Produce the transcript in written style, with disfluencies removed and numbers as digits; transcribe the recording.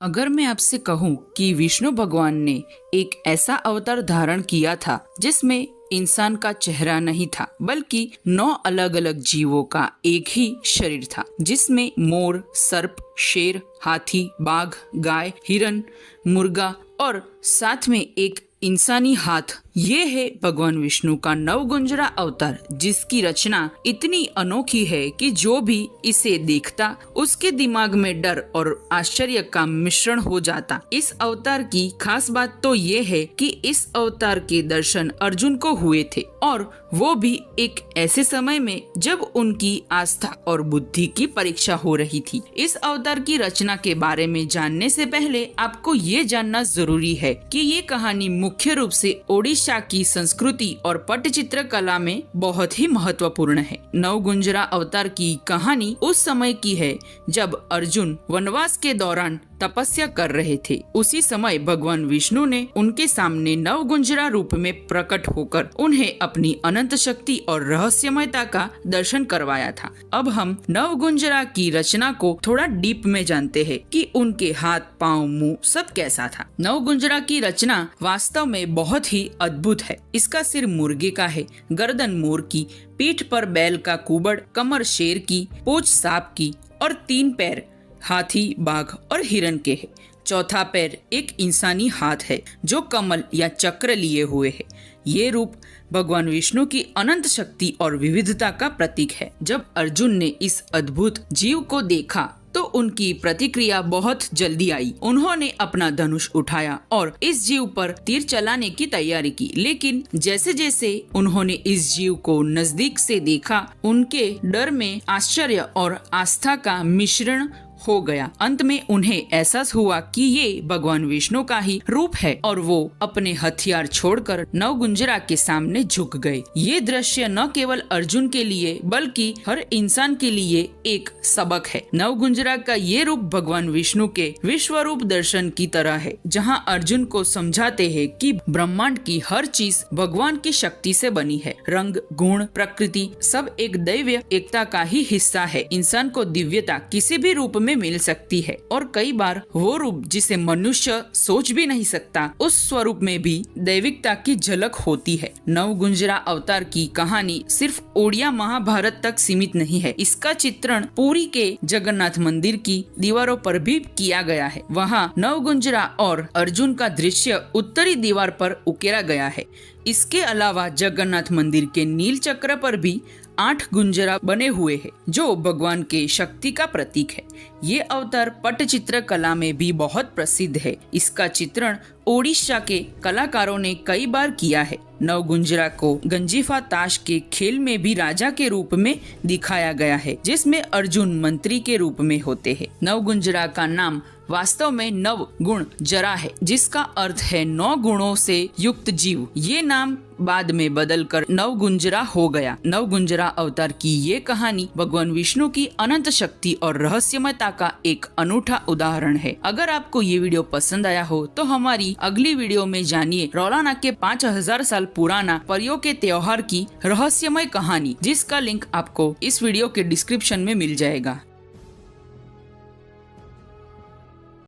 अगर मैं आपसे कहूं कि विष्णु भगवान ने एक ऐसा अवतार धारण किया था जिसमें इंसान का चेहरा नहीं था बल्कि 9 अलग अलग जीवों का एक ही शरीर था, जिसमें मोर, सर्प, शेर, हाथी, बाघ, गाय, हिरन, मुर्गा और साथ में एक इंसानी हाथ, ये है भगवान विष्णु का नवगुंजरा अवतार, जिसकी रचना इतनी अनोखी है कि जो भी इसे देखता उसके दिमाग में डर और आश्चर्य का मिश्रण हो जाता। इस अवतार की खास बात तो ये है कि इस अवतार के दर्शन अर्जुन को हुए थे, और वो भी एक ऐसे समय में जब उनकी आस्था और बुद्धि की परीक्षा हो रही थी। इस अवतार की रचना के बारे में जानने से पहले आपको ये जानना जरूरी है कि ये कहानी मुख्य रूप से ओडिशा की संस्कृति और पटचित्र कला में बहुत ही महत्वपूर्ण है। नवगुंजरा अवतार की कहानी उस समय की है जब अर्जुन वनवास के दौरान तपस्या कर रहे थे। उसी समय भगवान विष्णु ने उनके सामने नवगुंजरा रूप में प्रकट होकर उन्हें अपनी अनंत शक्ति और रहस्यमयता का दर्शन करवाया था। अब हम नवगुंजरा की रचना को थोड़ा डीप में जानते हैं कि उनके हाथ, पाँव, मुंह सब कैसा था। नवगुंजरा की रचना वास्तव में बहुत ही अद्भुत है। इसका सिर मुर्गे का है, गर्दन मोर की, पीठ पर बैल का कुबड़, कमर शेर की, पूंछ सांप की और 3 पैर हाथी, बाघ और हिरन के है। चौथा पैर एक इंसानी हाथ है जो कमल या चक्र लिए हुए है। ये रूप भगवान विष्णु की अनंत शक्ति और विविधता का प्रतीक है। जब अर्जुन ने इस अद्भुत जीव को देखा तो उनकी प्रतिक्रिया बहुत जल्दी आई। उन्होंने अपना धनुष उठाया और इस जीव पर तीर चलाने की तैयारी की, लेकिन जैसे जैसे उन्होंने इस जीव को नजदीक से देखा, उनके डर में आश्चर्य और आस्था का मिश्रण हो गया। अंत में उन्हें एहसास हुआ कि ये भगवान विष्णु का ही रूप है और वो अपने हथियार छोड़कर नवगुंजरा के सामने झुक गए। ये दृश्य न केवल अर्जुन के लिए बल्कि हर इंसान के लिए एक सबक है। नवगुंजरा का ये रूप भगवान विष्णु के विश्व रूप दर्शन की तरह है, जहाँ अर्जुन को समझाते हैं कि ब्रह्मांड की हर चीज भगवान की शक्ति से बनी है। रंग, गुण, प्रकृति सब एक दैवीय एकता का ही हिस्सा है। इंसान को दिव्यता किसी भी रूप में मिल सकती है और कई बार वो रूप जिसे मनुष्य सोच भी नहीं सकता, उस स्वरूप में भी दैविकता की झलक होती है। नवगुंजरा अवतार की कहानी सिर्फ ओडिया महाभारत तक सीमित नहीं है। इसका चित्रण पुरी के जगन्नाथ मंदिर की दीवारों पर भी किया गया है। वहाँ नवगुंजरा और अर्जुन का दृश्य उत्तरी दीवार पर उकेरा गया है। इसके अलावा जगन्नाथ मंदिर के नील चक्र पर भी 8 गुंजरा बने हुए हैं, जो भगवान के शक्ति का प्रतीक है। ये अवतार पटचित्र कला में भी बहुत प्रसिद्ध है। इसका चित्रण ओडिशा के कलाकारों ने कई बार किया है। नवगुंजरा को गंजीफा ताश के खेल में भी राजा के रूप में दिखाया गया है, जिसमें अर्जुन मंत्री के रूप में होते हैं। नवगुंजरा का नाम वास्तव में नव गुण जरा है, जिसका अर्थ है 9 गुणों से युक्त जीव। ये नाम बाद में बदलकर नवगुंजरा हो गया। नवगुंजरा अवतार की ये कहानी भगवान विष्णु की अनंत शक्ति और रहस्यमयता का एक अनूठा उदाहरण है। अगर आपको ये वीडियो पसंद आया हो तो हमारी अगली वीडियो में जानिए रौलाना के 5000 साल पुराना परियों के त्योहार की रहस्यमय कहानी, जिसका लिंक आपको इस वीडियो के डिस्क्रिप्शन में मिल जाएगा।